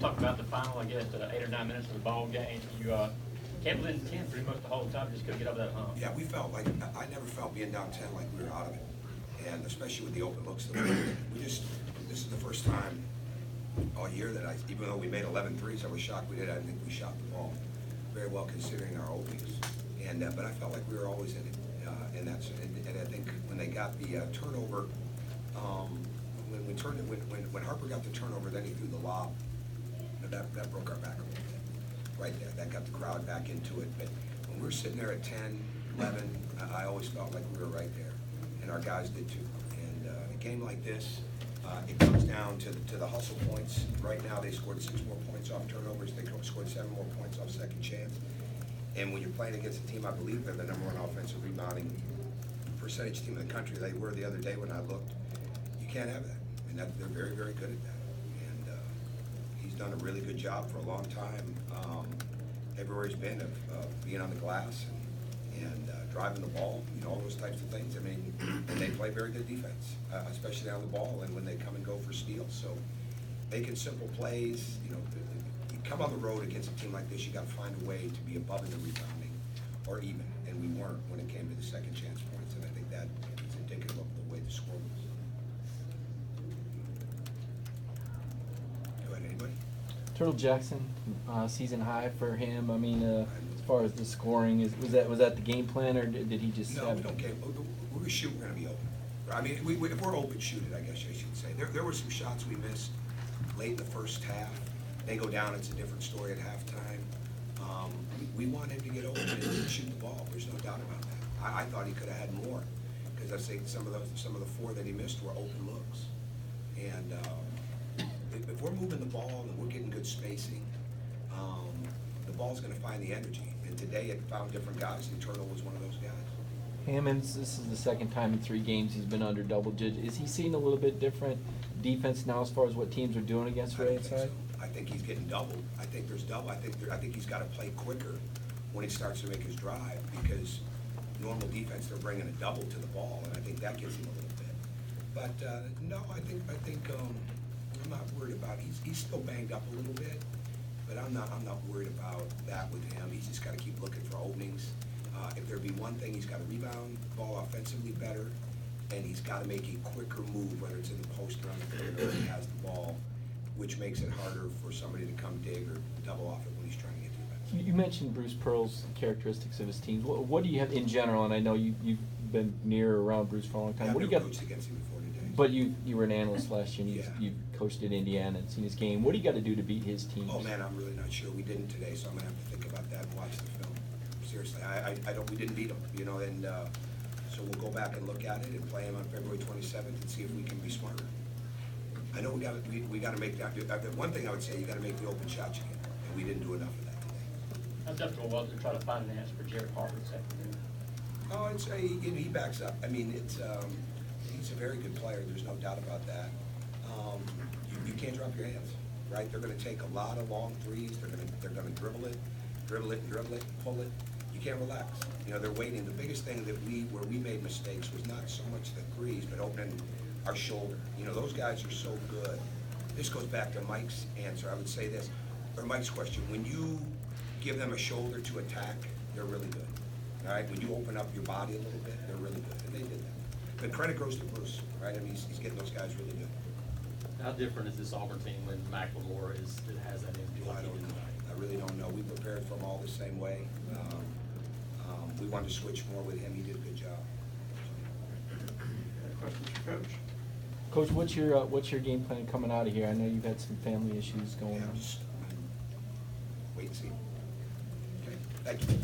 talk about the final, I guess, 8 or 9 minutes of the ball game. You kept within 10 pretty much the whole time, just couldn't get over that hump. Yeah, we felt like, I never felt being down 10 like we were out of it. And especially with the open looks that we just, this is the first time all year that even though we made 11 threes, I was shocked we did. I didn't think we shot the ball very well considering our openings. And, but I felt like we were always in it. And I think when they got the turnover, when Harper got the turnover, then he threw the lob. That broke our back a little bit, right there. That got the crowd back into it. But when we were sitting there at 10, 11, I always felt like we were right there, and our guys did too. And a game like this, it comes down to the hustle points. Right now, they scored 6 more points off turnovers. They scored 7 more points off second chance. And when you're playing against a team, I believe they're the #1 offensive rebounding percentage team in the country. They were the other day when I looked. You can't have that. I mean, they're very, very good at that. And he's done a really good job for a long time. Everywhere he's been of being on the glass and driving the ball, all those types of things. I mean, and they play very good defense, especially on the ball and when they come and go for steals. So making simple plays, you come on the road against a team like this, you got to find a way to be above in the rebounding or even, and we weren't when it came to the second chance points, and I think that is indicative of the way the score was. Go ahead, anybody? Turtle Jackson, season high for him. I mean, as far as the scoring, was that the game plan, or did he just? No, we don't care. We're gonna shoot. We're gonna be open. I mean, if we're open, shoot it. I guess I should say. There were some shots we missed late in the first half. They go down, it's a different story at halftime. We want him to get open and shoot the ball. There's no doubt about that. I thought he could have had more, because I think some of the 4 that he missed were open looks. And if we're moving the ball and we're getting good spacing, the ball's going to find the energy. And today it found different guys, and Turtle was one of those guys. Hammonds, this is the second time in 3 games he's been under double digits. Is he seeing a little bit different defense now as far as what teams are doing against Ray inside? I think he's getting doubled. I think there's double. I think he's got to play quicker when he starts to make his drive, because normal defense, they're bringing a double to the ball, and I think that gives him a little bit. But no, I think I'm not worried about. He's still banged up a little bit, but I'm not worried about that with him. He's just got to keep looking for openings. If there be one thing, he's got to rebound the ball offensively better, and he's got to make a quicker move, whether it's in the post or on the perimeter, he has the ball, which makes it harder for somebody to come dig or double off it when he's trying to get to the basket. You mentioned Bruce Pearl's characteristics of his teams. What do you have in general? And I know you've been near or around Bruce for a long time. Yeah, What do you got? Coached against him before today. But you were an analyst last year, and Yeah. you coached at Indiana and seen his game. What do you got to do to beat his teams? Oh man, I'm really not sure. We didn't today, so I'm gonna have to think about that and watch the film. Seriously, I don't. We didn't beat him, and so we'll go back and look at it and play him on February 27th and see if we can be smarter. I know we got to make that. One thing I would say, you got to make the open shots again, and we didn't do enough of that today. How difficult was it to try to find an answer for Jared Harper this afternoon? Oh, it's he backs up. I mean, he's a very good player. There's no doubt about that. You can't drop your hands, right? They're going to take a lot of long threes. They're going to dribble it, pull it. You can't relax. They're waiting. The biggest thing where we made mistakes was not so much the threes, but opening our shoulder. Those guys are so good. This goes back to Mike's answer. I would say this, or Mike's question. When you give them a shoulder to attack, they're really good. All right? When you open up your body a little bit, they're really good. And they did that. The credit goes to Bruce, right? I mean, he's getting those guys really good. How different is this Auburn team when McLemore has that energy I like he don't did know. tonight? I really don't know. We prepared for him all the same way. We wanted to switch more with him. He did a good job. Questions for Coach? Coach, what's your game plan coming out of here? I know you've had some family issues going Yeah, on. just wait and see. Okay, thank you.